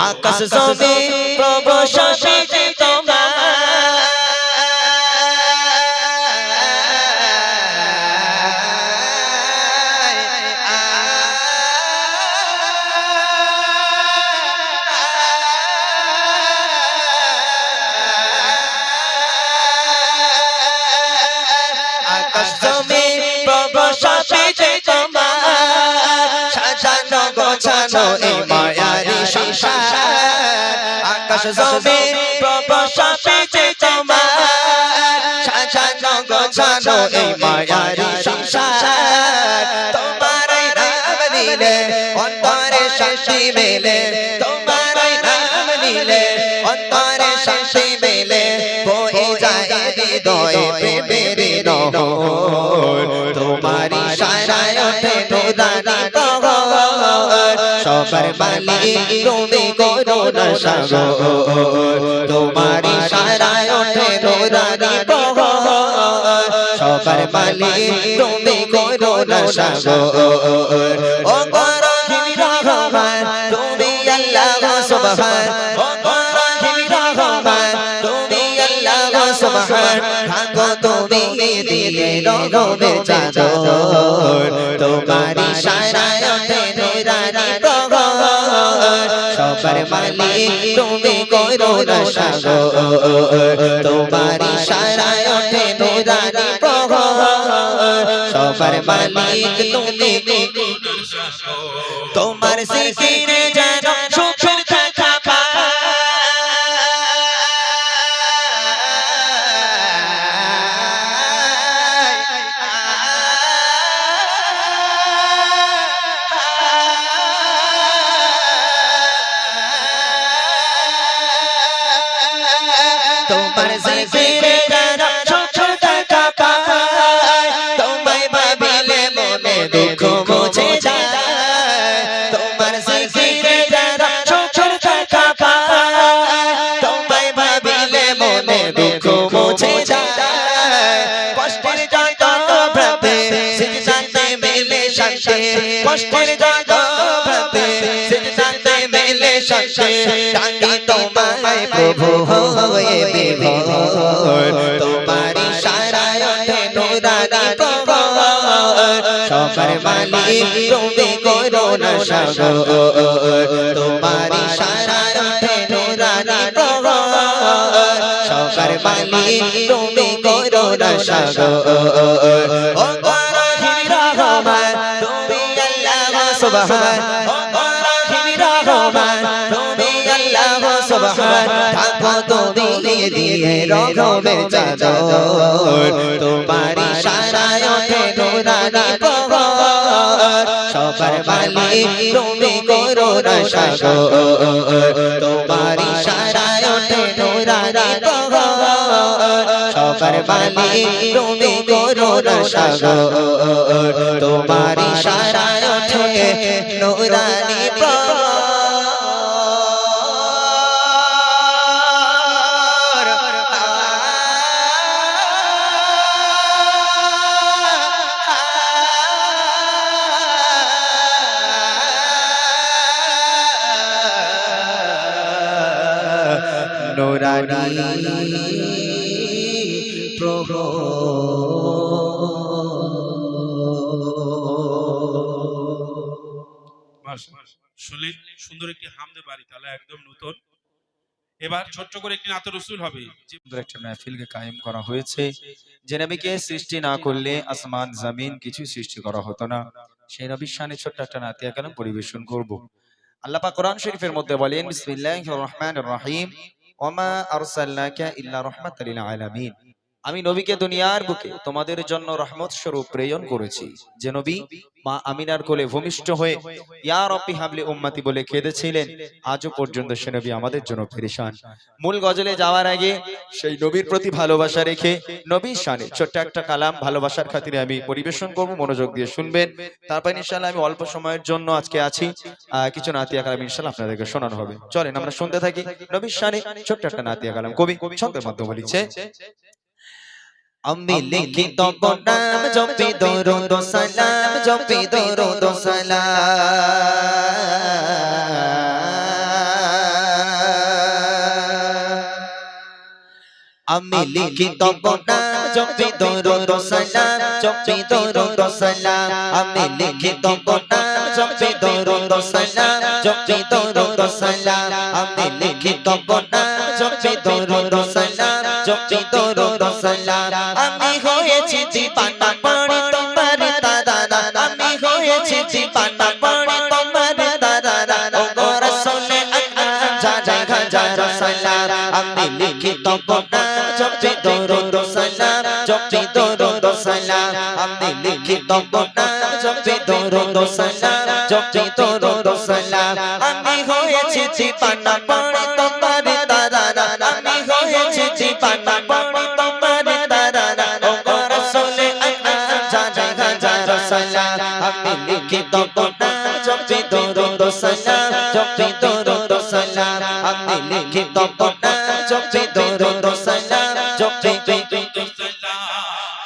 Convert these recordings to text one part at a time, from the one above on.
আকাশ জমিন প্রভু শাসিতে তোমার আকাশ জমিন প্রভু শাসিতে তোমার সাজানো গোছানো এই মায়ারি সংসার আকাশ জমিন প্রভু শাসিতে তোমার সাজানো গোছানো এই মায়ারি সংসার তোমারই নাম নিলে অন্তরে শান্তি মেলে তোমারই নাম নিলে অন্তরে শান্তি মেলে বয়ে যায় হৃদয়ে প্রেমের নহর তোমারি সারায় ওঠে নুরানি প্রহর সবার মালিক তুমি করুণা সাগর তোমারি সারায় ওঠে নুরানি প্রহর সবার মালিক তুমি করুণা সাগর ও রহিম রহমান তুমি আল্লাহ সুবহান ও রহিম রহমান তুমি আল্লাহ সুবহান থাকো তুমি দিয়ে রহমের চাদর তোমারি সারায় ওঠে নুরানি প্রহর সবার মালিক তুমি করুণা সাগর তোমারি সারায় ওঠে নুরানি প্রহর সবার মালিক তুমি করুণা সাগর তোমার জিকিরে যেন সুখের দেখা পায় তোমার জিকিরে যেন সুখের দেখা পায় তোমায় ভাবিলে মনে দুঃখ মুছে যায় তোমার জিকিরে যেন সুখের দেখা পায় তোমায় ভাবিলে মনে দুঃখ মুছে যায় কষ্টের যত ভ্রাতে সিজদাতে মেলে শান্তি কষ্টের যত ভ্রাতে সিজদাতে মেলে শান্তি ডাকি তোমায় প্রভু হয়ে বিভোর তোমারি সারায় ওঠে নুরানি প্রহর সবার মালিক তুমি করুণা সাগর তোমারি সারায় ওঠে নুরানি প্রহর সবার মালিক তুমি করুণা সাগর ও রহিম রহমান তুমি আল্লাহ সুবহান ও রহিম রহমান তুমি আল্লাহ সুবহান থাকো তুমি দিয়ে রহমের চাদর তোমারি সারায় ওঠে নুরানি প্রহর সবার মালিক তুমি করুণা সাগর তোমারি সারায় ওঠে নুরানি প্রহর সবার মালিক তুমি করুণা সাগর তোমারি সারায় ওঠে নুরানি প্রহর নুরানি প্রহর শুনলেন সুন্দর একটি হামদে বাড়ি তাহলে একদম নতুন। এবার ছোট্ট করে একটি নাত রসুল হবে। একটা মাহফিলকে কায়েম করা হয়েছে যে নবীকে সৃষ্টি না করলে আসমান জমিন কিছু সৃষ্টি করা হতো না। সেই নবীর শানে ছোট্ট একটা নাতিয়া কালাম পরিবেশন করব। আল্লাহ পাক কোরআন শরীফের মধ্যে বলেন বিসমিল্লাহির রহমানির রহিম ওমা আরসালনাকা ইল্লা রাহমাতাল লিল আলামিন। আমি নবীকে দুনিয়ার বুকে তোমাদের জন্য রহমত স্বরূপ প্রেরণ করেছি। যে নবী মা আমিনার কোলে ভূমিষ্ঠ হয়ে ইয়া রাব্বি হাবলি উম্মতি বলে কেঁদেছিলেন, আজও পর্যন্ত সে নবী আমাদের জন্য পেরেশান। মূল গজলে যাওয়ার আগে সেই নবীর প্রতি ভালোবাসা রেখে নবীর শানে ছোট্ট একটা কালাম ভালোবাসার খাতিরে আমি পরিবেশন করব, মনোযোগ দিয়ে শুনবেন। তারপর ইনশাআল্লাহ আমি অল্প সময়ের জন্য আজকে আছি, কিছু নাতিয়া কালাম ইনশাআল্লাহ আপনাদেরকে শোনানো হবে। চলেন আমরা শুনতে থাকি নবীর শানে ছোট্ট একটা নাতিয়া কালাম। কবি ছন্দের মাধ্যমে লিখছে, আমি লিখি তব নাম জপি দরুদ সালাম, জপি দরুদ সালাম, আমি লিখি তব নাম জপি দরুদ সালাম জপি দরুদ সালাম আমি লিখি তব নাম জপি দরুদ সালাম জপি দরুদ সালাম আমি লিখি তব নাম জপি দরুদ সালাম জপি দরুদ সালাম আমি হয়েছি দিবানা পড়ে তোমার দাদা আমি হয়েছি দিবানা পড়ে তোমার দাদা ও গো রাসূল আকরাম জানাই হাজার সালাম আমি লিখি তব নাম জপি দরুদ সালাম জপি দরুদ সালাম আমি লিখি তব নাম জপি দরুদ সালাম জপি দরুদ সালাম আমি হয়েছি দিবানা পড়ে তোমার দাদা আমি হয়েছি দিবানা পড়ে তোমার দাদা ও গো রাসূল আকরাম জানাই হাজার সালাম আমি লিখি তব নাম জপি দরুদ সালাম জপি দরুদ সালাম আমি লিখি তব নাম জপি দরুদ সালাম জপি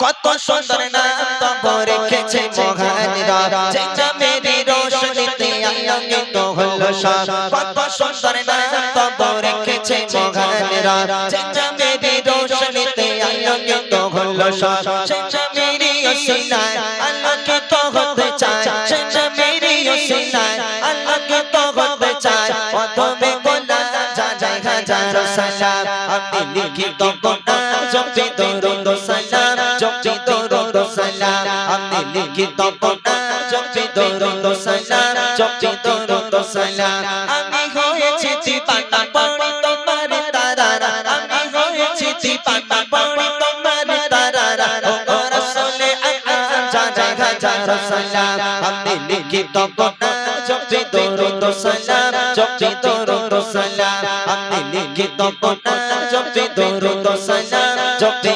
কত সুন্দর নাম তব রেখেছে মহানরা যেটা মেরি রোশনীতে আলোকিত হলো সব কত সুন্দর নাম তব রেখেছে মহানরা যেটা মেরি রোশনীতে আলোকিত হলো সব সেটা মেরি ওসিলায় আলোকিত হতে চায় সেটা মেরি ওসিলায় আলোকিত হতে চায় প্রথমে বলা যায় হাজার সালাম আমি লিখি তব নাম জপি দরুদ সালাম জপি দরুদ সালাম আমি লিখি তব নাম জপি দরুদ সালাম জপি দরুদ সালাম আমি হয়েছি দিবানা পড়ে তোমার দাদা আমি হয়েছি দিবানা পড়ে তোমার দাদা ও গো রাসূল আকরাম জানাই হাজার সালাম আমি লিখি তব নাম জপি দরুদ সালাম জপি দরুদ সালাম আমি লিখি তব নাম জপি দরুদ সালাম জপি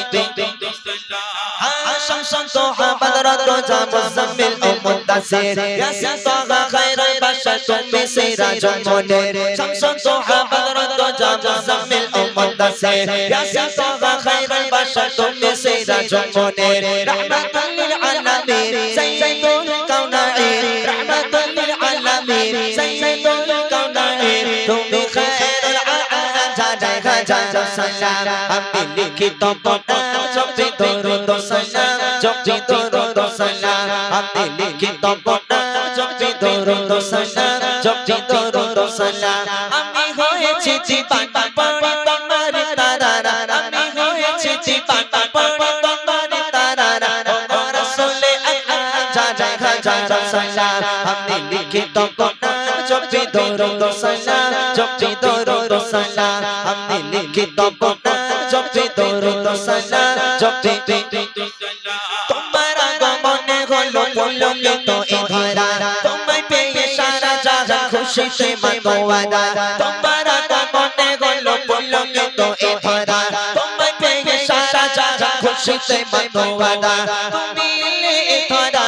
شمسون توحى بدرات رجا مزمل أو مدثر ياسين طه خير البشر تمي سراج منير شمسون توحى بدرات رجا مزمل أو مدثر ياسين طه خير البشر تمي سراج منير رحمة للعالمين سيد الكونين رحمة للعالمين سيد الكونين تمي خير العالم جاي حجر سلام أمي لكي تبنا جبي درود سلام জপি দরুদ সালাম আমি লিখি তব নাম জপি দরুদ সালাম জপি দরুদ সালাম আমি হয়েছি দিবানা পড়ে তোমার দাদা আমি হয়েছি দিবানা পড়ে তোমার দাদা ও গো রাসূল আকরাম জানাই হাজার সালাম আমি লিখি তব নাম জপি দরুদ সালাম জপি দরুদ সালাম আমি লিখি তব নাম জপি দরুদ সালাম জপি পুলকিত এই ধরা তোমায় পেয়ে সারা জাহান খুশিতে মাতোয়ারা তোমার আগমনে হলো পুলকিত এই ধরা তোমায় পেয়ে সারা জাহান খুশিতে মাতোয়ারা তুমি এলে এই ধরা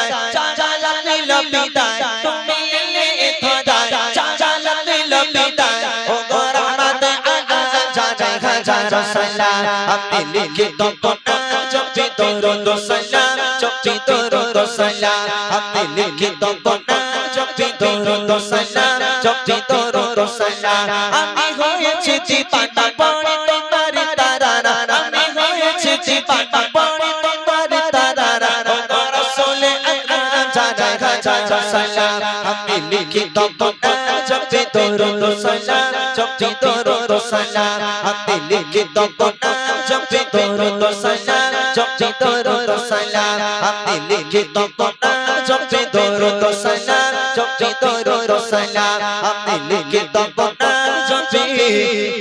জালাল দিল বিদায় তুমি এলে এই ধরা জালাল দিল বিদায় ও গো রহমত আলাম জানাই হাজার সালাম আমি লিখি তব নাম জপি দরুদ সালাম জপি দরুদ সালাম আমি লিখি তব নাম জপি দরুদ সালাম জপি দরুদ সালাম আমি হয়েছি দিবানা পড়ে তোমার দাদা আমি হয়েছি দিবানা পড়ে তোমার দাদা ও গো রাসূল আকরাম জানাই হাজার সালাম আমি লিখি তব নাম জপি দরুদ সালাম জপি দরুদ সালাম আমি লিখি তব নাম জপি দরুদ সালাম জপি দরুদ সালাম আমি লিখি তব নাম জপি দরুদ সালাম জপি দরুদ সালাম আমি লিখি তব নাম জপি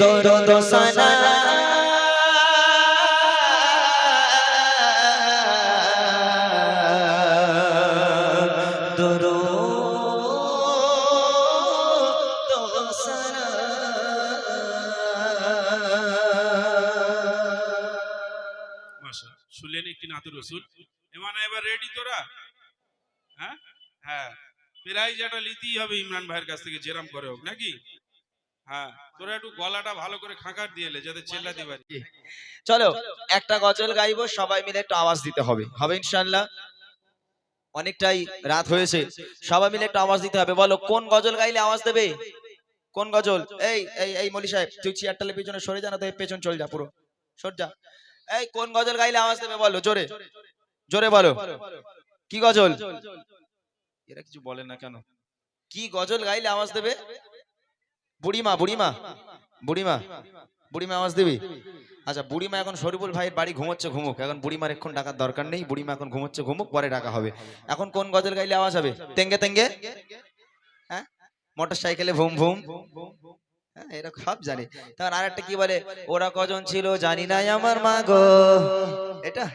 দরুদ সালাম শুনলেন একটি নাতুর রসুল এমানে এবার রেডি তোরা হ্যাঁ হ্যাঁ প্রাইজ একটা নিতেই হবে ইমরান ভাইয়ের কাছ থেকে যেরাম করে হোক নাকি হ্যাঁ তোরা একটু গলাটা ভালো করে খাঁকার দিয়েলে যাতে চেল্লাতে পারি চলো একটা গজল গাইবো সবাই মিলে একটু আওয়াজ দিতে হবে হবে ইনশাআল্লাহ অনেকটাই রাত হয়েছে সবাই মিলে একটু আওয়াজ দিতে হবে বলো কোন গজল গাইলে আওয়াজ দেবে কোন গজল এই এই এই মলি সাহেব তুই চেয়ারটালে পিছনে সরে যা না তো পেছন চল যা পুরো সর যা। এই কোন গজল গাইলে আওয়াজ দেবে বলো, জোরে জোরে বলো, কি গজল? এরা কিছু বলে না কেন? কি গজল গাইলে আওয়াজ দেবে? বুড়িমা বুড়িমা বুড়িমা বুড়িমা আওয়াজ দিবি? আচ্ছা, বুড়িমা এখন শরীফুল ভাইয়ের বাড়ি ঘুমোচ্ছে, ঘুমুক, এখন বুড়িমার এখন ডাকার দরকার নেই, বুড়িমা এখন ঘুমোচ্ছে, ঘুমুক, পরে ডাকা হবে। এখন কোন গজল গাইলে আওয়াজ হবে? তেঙ্গে তেঙ্গে, হ্যাঁ, মোটর সাইকেলে ভুম ভুম, হ্যাঁ, এরা সব জানে। তখন আর একটা কি বলে, ওরা কজন ছিল জানি না আমার মা গো, এটা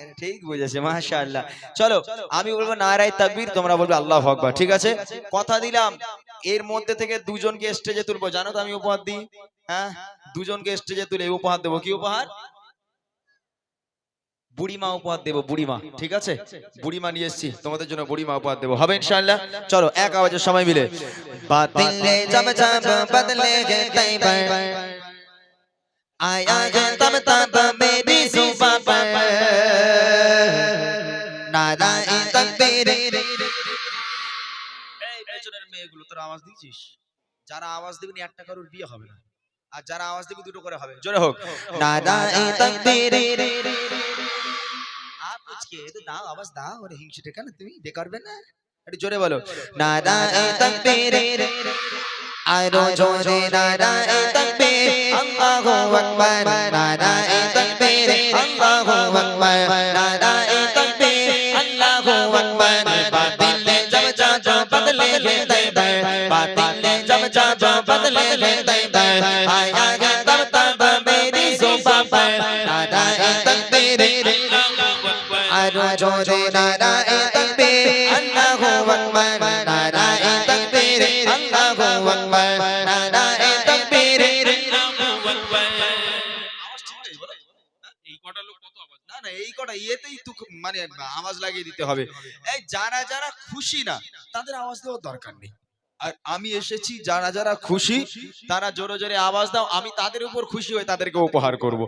এটা ঠিক বুঝেছে, মাশাআল্লাহ। চলো আমি বলবো নারায়ে তাকবীর, তোমরা বলবে আল্লাহু আকবার, ঠিক আছে? কথা দিলাম এর মধ্যে থেকে দুজনকে স্টেজে তুলবো, জানো তো আমি উপহার দিই, হ্যাঁ, দুজনকে স্টেজে তুলে উপহার দেবো। কি উপহার? বুড়িমা উপহার দেবো, বুড়িমা, ঠিক আছে? বুড়িমা নিয়ে এসেছি তোমাদের জন্য, বুড়িমা উপহার দেবো, হবে ইনশাআল্লাহ। চলো এক আওয়াজে সবাই মিলে, বাতিলে জব জব বদলে গে তৈবা, आया है तब तब मेरी जुबां पर नाराए तकबीर। এই পেছনের মেয়েগুলো তোরা আওয়াজ দিছিস? যারা আওয়াজ দিবি না একটা কারোর বিয়ে হবে না, আর যারা আওয়াজ দিবি দুটো করে হবে। জোরে হোক, নারায়ে তকবীর। আপ আজকে তো দাও, আওয়াজ দাও, ওরে হিংসুটে কেন তুমি, বেকারবে না, একটু জোরে বলো, নারায়ে তকবীর, আরো জোরে নারায়ে তকবীর, আল্লাহু আকবার, নারায়ে তকবীর, আল্লাহু আকবার, নারায়ে তকবীর, আল্লাহু আকবার। বাতিলে জব জব বদলে গে তৈবা, বাতিলে জব জব বদলে গে তৈবা, आया है तब तब मेरी जुबां पर नाराए तकबीर, आरो जोरे नाराए तकबीर, अल्लाहु अकबर, नाराए तकबीर, अल्लाहु अकबर, नाराए तकबीर। এই কটা লোক কত আওয়াজ? না না, এই কটা ইয়েতেই তো মানে আওয়াজ লাগিয়ে দিতে হবে। এই যারা যারা খুশি না তাদের আওয়াজ দেওয়ার দরকার নেই, আর আমি এসেছি যারা যারা খুশি তারা জোরে জোরে আওয়াজ দাও, আমি তাদের উপর খুশি হয়ে তাদেরকে উপহার করব।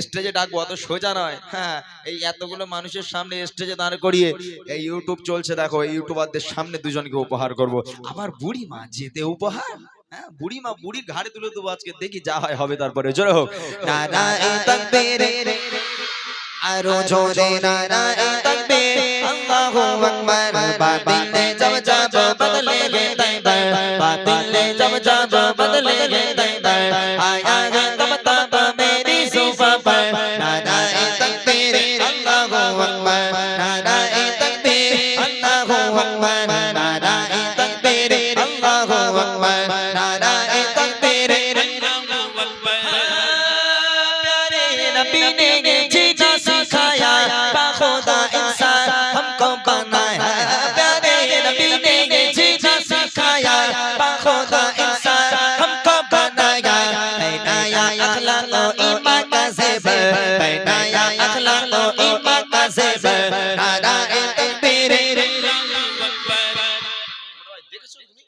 স্টেজে ডাকবো অত সোজা নয়, হ্যাঁ, এই এতগুলো মানুষের সামনে স্টেজে দাঁড় করিয়ে, এই ইউটিউব চলছে দেখো, এই ইউটিউবারদের সামনে দুজনকে উপহার করব। আমার বুড়ি মা যেতে উপহার, হ্যাঁ, বুড়ি মা বুড়ির ঘাড়ে তুলে দেবো আজকে, দেখি যা হয় হবে, তারপরে জোরে হোক, নারায়ে তাকবীর, আরো জোরে নারায়ে তাকবীর, আল্লাহু আকবার। বাতিলে জব জব বদলে গে তৈবা, বাতিলে জব জব বদলে গে তৈবা, आया है तब तब मेरी जुबां पर नाराए तकबीर, अल्लाहु अकबर, नाराए तकबीर, अल्लाहु अकबर, नाराए तकबीर, अल्लाहु अकबर, नाराए तकबीर। प्यारे नबी ने ये जीना सिखाया, बाखुदा इंसान हमको बनाया, प्यारे नबी ने ये जीना सिखाया, बाखुदा इंसान हमको बनाया, बनाया अखलाक व ईमान का ज़ेवर, बनाया अखलाक व ईमान का ज़ेवर, नाराए तकबीर। দেখেছো তুমি?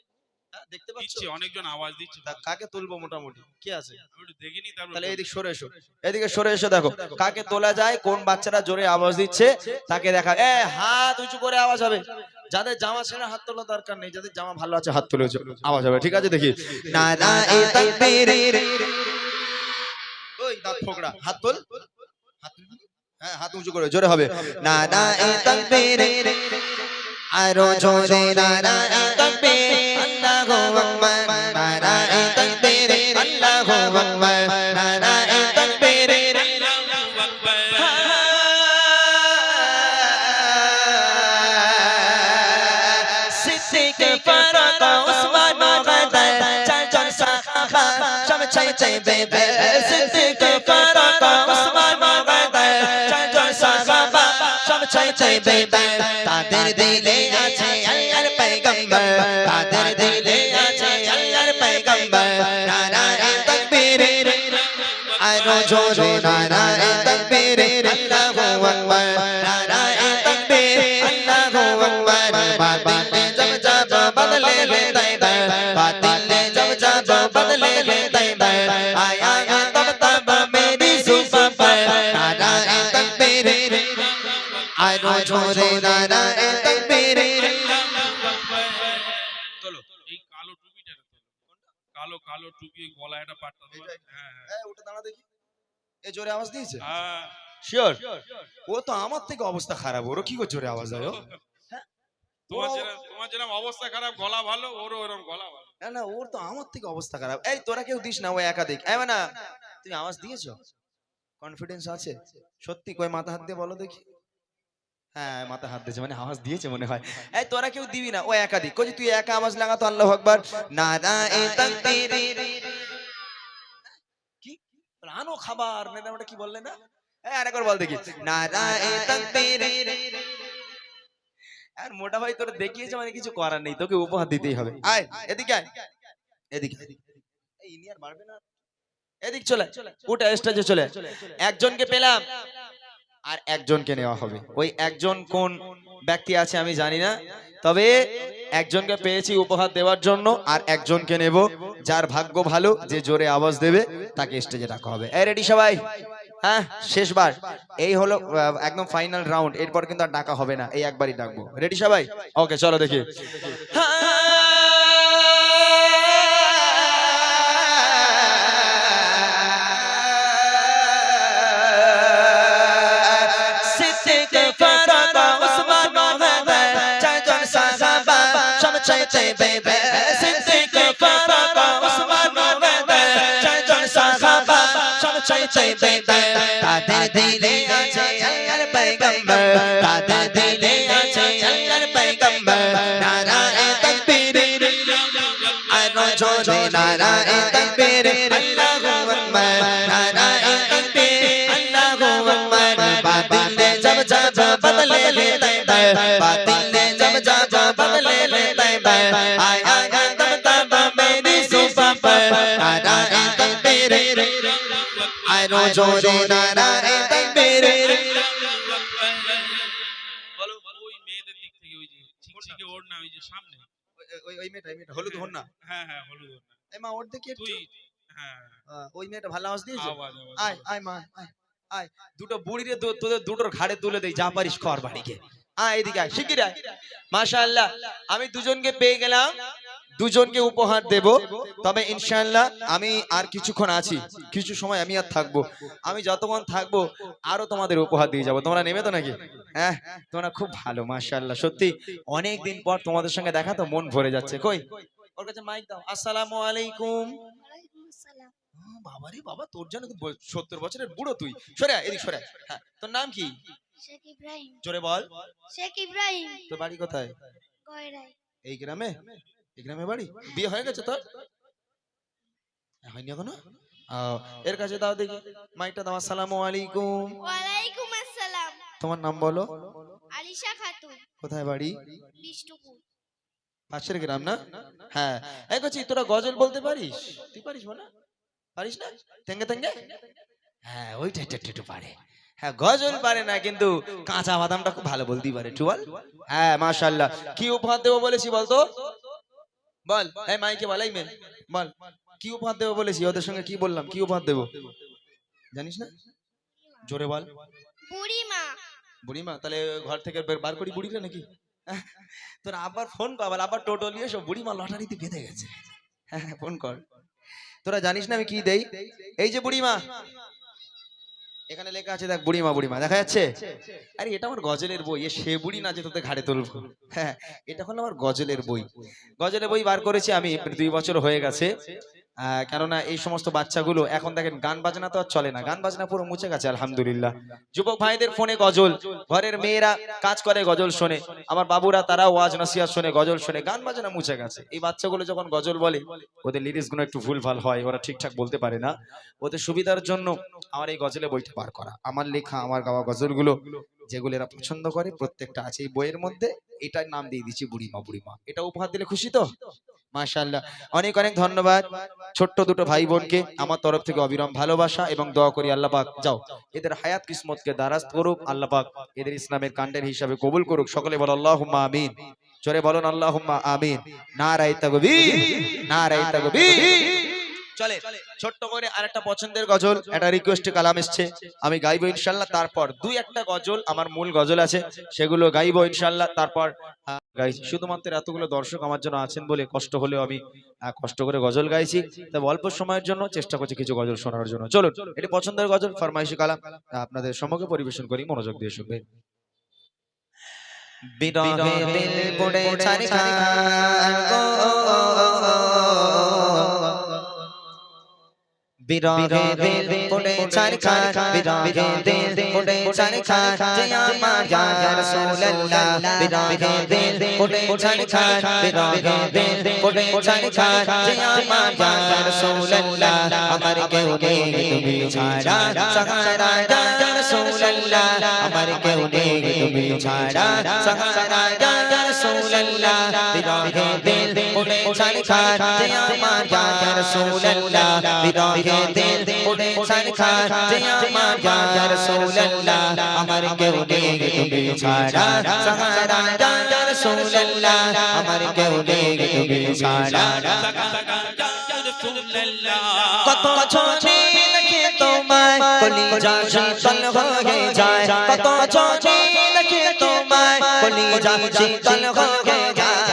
হ্যাঁ, দেখতে পাচ্ছো? দিচ্ছে, অনেকজন আওয়াজ দিচ্ছে। তা কাকে তুলবো মোটামুটি কি আছে? আমি একটু দেখিনি, তারপর তাহলে এদিকে সরে এসো, এদিকে সরে এসো, দেখো কাকে তোলা যায়, কোন বাচ্চারা জোরে আওয়াজ দিচ্ছে তাকে দেখা। হাত উঁচু করে আওয়াজ হবে, যাদের জামা ছেঁড়া হাত তোলা দরকার নেই, যাদের জামা ভালো আছে হাত তুলে আওয়াজ হবে, ঠিক আছে? দেখি, নারায়ে তাকবীর। ওই দাঁত ফোকড়া, হাত তোল, হাত তুলবি? হ্যাঁ, হাত উঁচু করে জোরে হবে, নারায়ে তাকবীর, আরো জোরে নারায়ে তাকবীর, আল্লাহু আকবার, নারায়ে তাকবীর, আল্লাহু আকবার, নারায়ে তাকবীর। সিদ্দিক ফারুক উসমান গদর চারজন সাহাবা সব চাইতে বেবে, সিদ্দিক ফারুক উসমান গদর চারজন সাহাবা সব চাইতে বেবে, তাদের দিলে আছে আল্লাহর পয়গম্বর, তাদের দিলে আছে আল্লাহর পয়গম্বর, নারায়ে তাকবীর, আরো জোরে নারায়ে তাকবীর, আল্লাহু আকবার, নারায়ে তাকবীর, আল্লাহু আকবার। বাতিলে জব জব বদলে গে তৈবা, বাতিলে জব জব বদলে গে তৈবা, आया है तब तब मेरी जुबां पर नाराए तकबीर, आरो जोरे नाराए तकबीर। চলো এই কালো টুপিটা তোলো। কালো কালো টুপি, গলায় একটা পাট্টা দেওয়া। হ্যাঁ হ্যাঁ, ওটা দাঁড়া দেখি, এ জোরে আওয়াজ দিয়েছে? হ্যাঁ শিওর? ও তো আমার থেকে অবস্থা খারাপ, ওরও কি করে জোরে আওয়াজ হয়? ও তোমার যেরকম অবস্থা খারাপ গলা ভালো, ওরও ওরকম গলা ভালো। না না, ওর তো আমার থেকে অবস্থা খারাপ। এই তোরা কেউ দিস না, ও একাধিক। না, তুমি আওয়াজ দিয়েছো? কনফিডেন্স আছে সত্যি? কই মাথা হাত দিয়ে বলো দেখি। হ্যাঁ মাথা হাত দিয়েছে, মানে আওয়াজ দিয়েছে মনে হয়। এই তোরা কেউ দিবি না, ও একাধিক। কই তুই একা আওয়াজ লাগা তো। আল্লাহু আকবার। নারায়ে তাকবীর। কি আনো খাবার না, ওটা কি বললে না? এই আরেকবার বল দেখি। নারায়ে তাকবীর। আর মোটা ভাই তোর দেখিয়েছে মানে কিছু করার নেই, তোকে উপহার দিতেই হবে। আয় এদিকে আয়, এদিকে। এই ইনি আর মারবে না, এদিক চলে, ওটা স্টেজে চলে। একজনকে পেলাম, আর একজনকে নেওয়া হবে। ওই একজন কোন ব্যক্তি আছে আমি জানি না, তবে একজনকে পেয়েছি উপহার দেওয়ার জন্য, আর একজনকে নেব। যার ভাগ্য ভালো, যে জোরে আওয়াজ দেবে, তাকে স্টেজে রাখা হবে। এই রেডি সবাই? হ্যাঁ শেষবার, এই হলো একদম ফাইনাল রাউন্ড। এরপর কিন্তু আর ডাকা হবে না, এই একবারই ডাকবো। রেডি সবাই? ওকে চলো দেখি। তাদের দিলে আছে আল্লাহর পয়গম্বর, তাদের দিলে আছে আল্লাহর পয়গম্বর। নারায়ে তাকবীর, আরো জোরে নারায়ে তাকবীর, আল্লাহু আকবার। নারায়ে তাকবীর, আল্লাহু আকবার। বাতিল ने जब जब बदले ले तैबर, बातिल ने जब जब बदले ले तैबर, आया दम तब मेरी सुबह पर। नाराये ताकबीर, आरो जोरे नाराये ताकबीर। বলো ওই মেয়েদের দিক থেকে, ওই যে চিকচিকে ওর না, ওই যে সামনে ওই মেয়েটা হলুদ হন না? হ্যাঁ হ্যাঁ হলুদ ওর না। এই মা ওর দেখি একটু। তুই হ্যাঁ ওই মেয়েটা ভালো আওয়াজ দিয়েছে। আওয়াজ আয় আয় মা আয় আয়, দুটো বুড়িরে তোদের দুটোর ঘাড়ে তুলে দেই, যা পারিস কর বাড়িকে। আয় এদিকে আয়, শিগগির আয়। মাশাআল্লাহ, আমি দুজনকে পেয়ে গেলাম, দুজনকে উপহার দেব। তবে ইনশাআল্লাহ আমি আর কিছুক্ষণ আছি, কিছু সময় আমি আর থাকবো। আমি যতক্ষণ থাকবো আরো তোমাদের উপহার দিয়ে যাব। তোমরা নেবে তো নাকি? হ্যাঁ তোমরা খুব ভালো মাশাআল্লাহ, সত্যি অনেক দিন পর তোমাদের সঙ্গে দেখা তো মন ভরে যাচ্ছে। কই ওর কাছে মাইক দাও। আসসালামু আলাইকুম। বাবারে বাবা, তোর জন্য 70 বছরের বুড়ো তুই। সরে আয়, এদিক সরে আয়। হ্যাঁ তোর নাম কি? শেখ ইব্রাহিম। জোরে বল। শেখ ইব্রাহিম। তোর বাড়ি কোথায়? কয়রাই। এই গ্রামে? এই গ্রামে বাড়ি? বিয়ে হয়ে গেছে তোর? হয়নি এখনো? এর কাছে দাও দেখি, মাইকটা দাও। আসসালামু আলাইকুম। ওয়ালাইকুম আসসালাম। তোমার নাম বলো। আলিশা খাতুন। কোথায় বাড়ি? বিষ্ণুপুর। পাশের গ্রাম না? হ্যাঁ। এই কচি, তোরা গজল বলতে পারিস? তুই পারিস না? পারিস না? তেঙ্গে তেঙ্গে? হ্যাঁ ওইটা একটু পারে। হ্যাঁ গজল পারে না, কিন্তু কাঁচা বাদামটা খুব ভালো বলতেই পারে। টুয়াল। হ্যাঁ মাশাআল্লাহ। কি উপহার দেবো বলেছি বলতো? বল। এই মাইকে বল, এই মেয়ে বল, কি উপহার দেবো বলেছি? ওদের সঙ্গে কি বললাম, কি উপহার দেবো জানিস না? জোরে বল। বুড়িমা। বুড়িমা? তাহলে ঘর থেকে বার করি বুড়িটা নাকি? তোর আবার ফোন পাবার, আবার টোটো নিয়ে এসো, বুড়িমা লটারিতে বেঁধে গেছে। হ্যাঁ ফোন কর। তোরা জানিস না আমি কি দেই? এই যে বুড়িমা, এখানে লেখা আছে দেখ, বুড়িমা। বুড়িমা দেখা যাচ্ছে? আরে এটা আমার গজলের বই। এ সে বুড়ি না যে তোদের ঘাড়ে তুলবো। হ্যাঁ এটা হলো আমার গজলের বই। গজলের বই বার করেছি আমি, 2 বছর হয়ে গেছে। কেননা এই সমস্ত বাচ্চাগুলো এখন দেখেন, গান বাজনা তো আর চলে না, গান বাজনা পুরো মুছে গেছে আলহামদুলিল্লাহ। যুবক ভাইদের ফোনে গজল, ঘরের মেয়েরা কাজ করে গজল শোনে, আমার বাবুরা তারা ওয়াজ নসিহত শোনে, গজল শোনে, গান বাজনা মুছে গেছে। এই বাচ্চাগুলো যখন গজল বলে, ওদের লিরিক্স গুলো একটু ভুলভাল হয়, ওরা ঠিকঠাক বলতে পারে না। ওদের সুবিধার জন্য আমার এই গজলে বইটা বার করা, আমার লেখা, আমার গাওয়া গজলগুলো যেগুলো এরা পছন্দ করে প্রত্যেকটা আছে এই বইয়ের মধ্যে। এটার নাম দিয়ে দিচ্ছি বুড়িমা। বুড়িমা এটা উপহার দিলে খুশি তো? মাশাআল্লাহ, অনেক অনেক ধন্যবাদ। ছোট্ট দুটো ভাই বোনকে আমার তরফ থেকে অবিরাম ভালোবাসা এবং দোয়া করি আল্লাহ পাক যাও এদের হায়াত কিসমতকে দারাজ করুক, আল্লাহ পাক এদের ইসলামের কাণ্ডের হিসাবে কবুল করুক। সকলে বলো আল্লাহুম্মা আমিন। জোরে বলুন আল্লাহুম্মা আমিন। নারায়ে তাকবীর, নারায়ে তাকবীর। চলে ছোট্ট করে আরেকটা পছন্দের গজল, একটা রিকোয়েস্ট কালাম এসছে, আমি গাইবো ইনশাআল্লাহ। তারপর 2-1টা গজল আমার মূল গজল আছে, সেগুলো গাইবো ইনশাআল্লাহ। তারপর গাইছি। শুধুমাত্র এতগুলো দর্শক আমার জন্য আছেন বলে কষ্ট হলেও আমি কষ্ট করে গজল গাইছি। তবে অল্প সময়ের জন্য চেষ্টা করছি কিছু গজল শোনার জন্য। চলুন এটি পছন্দের গজল ফরমাইশি কালাম আপনাদের সম্মুখে পরিবেশন করি, মনোযোগ দিয়ে শুনবেন। বিরহে দিল পড়ে ছারখার গো, বিরহে দিল পড়ে ছারখার, বিরহে দিল পড়ে ছারখার, যে আমার ইয়া রাসূলুল্লাহ। বিরহে দিল পড়ে ছারখার, বিরহে দিল পড়ে ছারখার, যে আমার ইয়া রাসূলুল্লাহ। আমার কেউ নেই তুমি ছাড়া, সাহারা ইয়া রাসূলুল্লাহ। আমার কেউ নেই তুমি ছাড়া, সাহারা ইয়া রাসূলুল্লাহ। বিরহে দিল পড়ে ছারখার, যে আমার ইয়া রাসূলুল্লাহ। বিরহে দিল পড়ে ছারখার, যে আমার ইয়া রাসূলুল্লাহ। আমার কেউ নেই তুমি ছাড়া, সাহারা ইয়া রাসূলুল্লাহ। আমার কেউ নেই তুমি ছাড়া। কত ছোটে দেখে তোমায় কলিজা শীতল হয়ে যায়, কত ছোটে দেখে তোমায় কলিজা শীতল হয়ে যায়।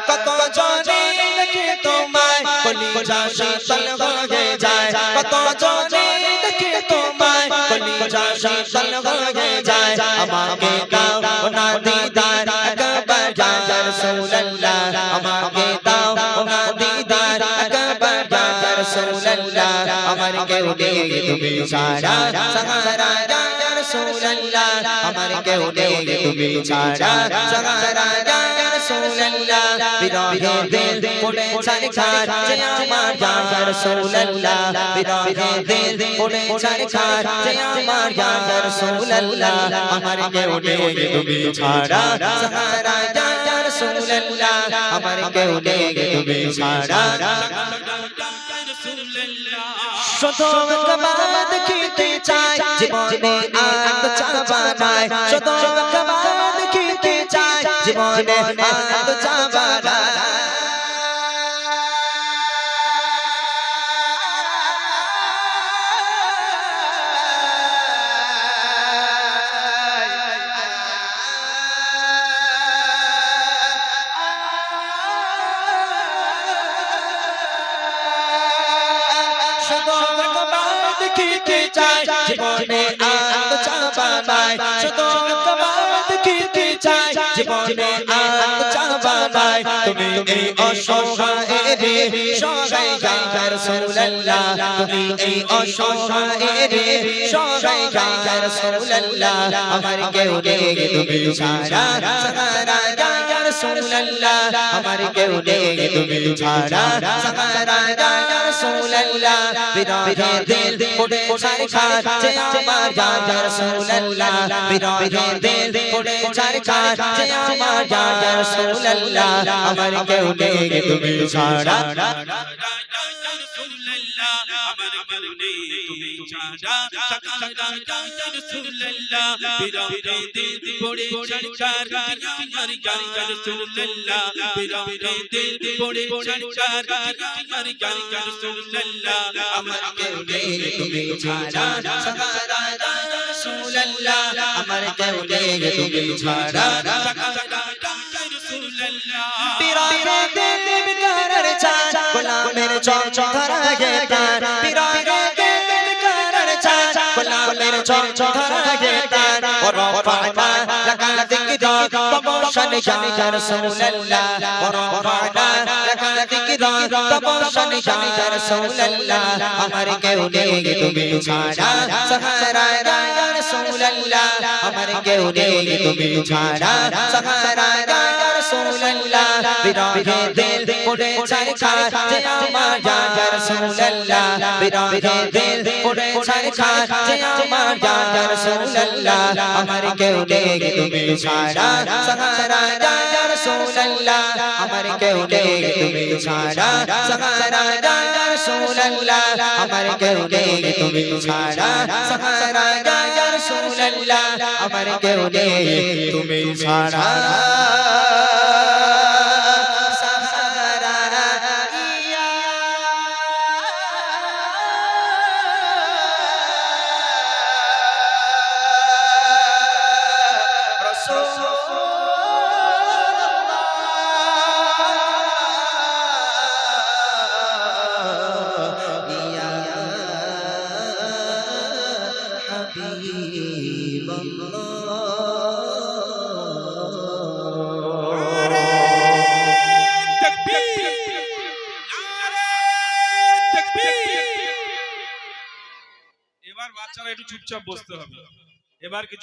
কত জনে দেখে তোমায় কলিজা শীতল হয়ে যায়, কত জনে দেখে তোমায় কলিজা শীতল হয়ে যায়। আমাকে দাও না দিদার একবার ইয়া রাসূলুল্লাহ। আমাকে দাও না দিদার একবার ইয়া রাসূলুল্লাহ। আমার কেউ নেই তুমি ছাড়া, সাহারা ইয়া রাসূলুল্লাহ। আমার কেউ নেই তুমি ছাড়া, সাহারা ইয়া রাসূলুল্লাহ। বিরহে দিল পড়ে ছারখার, যে আমার ইয়া রাসূলুল্লাহ। বিরহে দিল পড়ে ছারখার, যে আমার ইয়া রাসূলুল্লাহ। আমার কেউ নেই তুমি ছাড়া, সাহারা ইয়া রাসূলুল্লাহ। আমার কেউ নেই তুমি ছাড়া। শত একবার দেখিতে চাই জীবনে আর তো চাবা নাই, শত একবার দেখিতে চাই জীবনে আর তো চাবা নাই। শত একবার দেখিতে চাই জীবনে আর তো চাবা নাই, শত একবার দেখিতে চাই জীবনে আর তো চাবা নাই। তুমি এই অসহায়ের সহায় ইয়া রাসূলুল্লাহ। তুমি এই অসহায়ের সহায় ইয়া রাসূলুল্লাহ। আমার কেউ নেই তুমি ছাড়া, সাহারা ইয়া রাসূলুল্লাহ। আমার কেউ নেই তুমি ছাড়া, সাহারা ইয়া রাসূলুল্লাহ। বিরহে দিল পড়ে ছারখার, যে আমার ইয়া রাসূলুল্লাহ। বিরহে দিল পড়ে ছারখার, যে আমার ইয়া রাসূলুল্লাহ। আমার কেউ নেই তুমি ছাড়া। আমার কেউ নেই তুমি ছাড়া, সাহারা ইয়া রাসূলুল্লাহ। বিরহে দিল পড়ে ছারখার, যে আমার ইয়া রাসূলুল্লাহ। বিরহে দিল পড়ে ছারখার, যে আমার ইয়া রাসূলুল্লাহ। আমার কেউ নেই তুমি ছাড়া, সাহারা ইয়া রাসূলুল্লাহ। আমার কেউ নেই তুমি ছাড়া। বিরহে দিল বিকারের চাঁদ, গোলামের চঞ্চল ধরা গে প্রাণ। বিরহে দিল বিকারের চাঁদ, গোলামের চঞ্চল ধরা গে প্রাণ। ও রফানা লাকা যিকরা তবশান ইয়া রাসূলুল্লাহ। ও রফানা লাকা যিকরা তবশান ইয়া রাসূলুল্লাহ। আমার কেউ নেই তুমি ছাড়া, সাহারা ইয়া রাসূলুল্লাহ। আমার কেউ নেই তুমি ছাড়া, সাহারা ইয়া রাসূলুল্লাহ। বিরহে দিল পড়ে ছারখার, যে আমার ইয়া রাসূলুল্লাহ। বিরহে দিল পড়ে ছারখার, যে আমার ইয়া রাসূলুল্লাহ। আমার কেউ নেই তুমি ছাড়া, সাহারা ইয়া রাসূলুল্লাহ। আমার কেউ নেই তুমি ছাড়া, সাহারা ইয়া রাসূলুল্লাহ। আমার কেউ নেই তুমি ছাড়া, সাহারা ইয়া রাসূলুল্লাহ আমার কেউ নেই তুমি ছাড়া সাহারা ইয়া রাসূলুল্লাহ ইয়া এবার বাচ্চারা একটু চুপচাপ বসতে হবে। এবার কিছু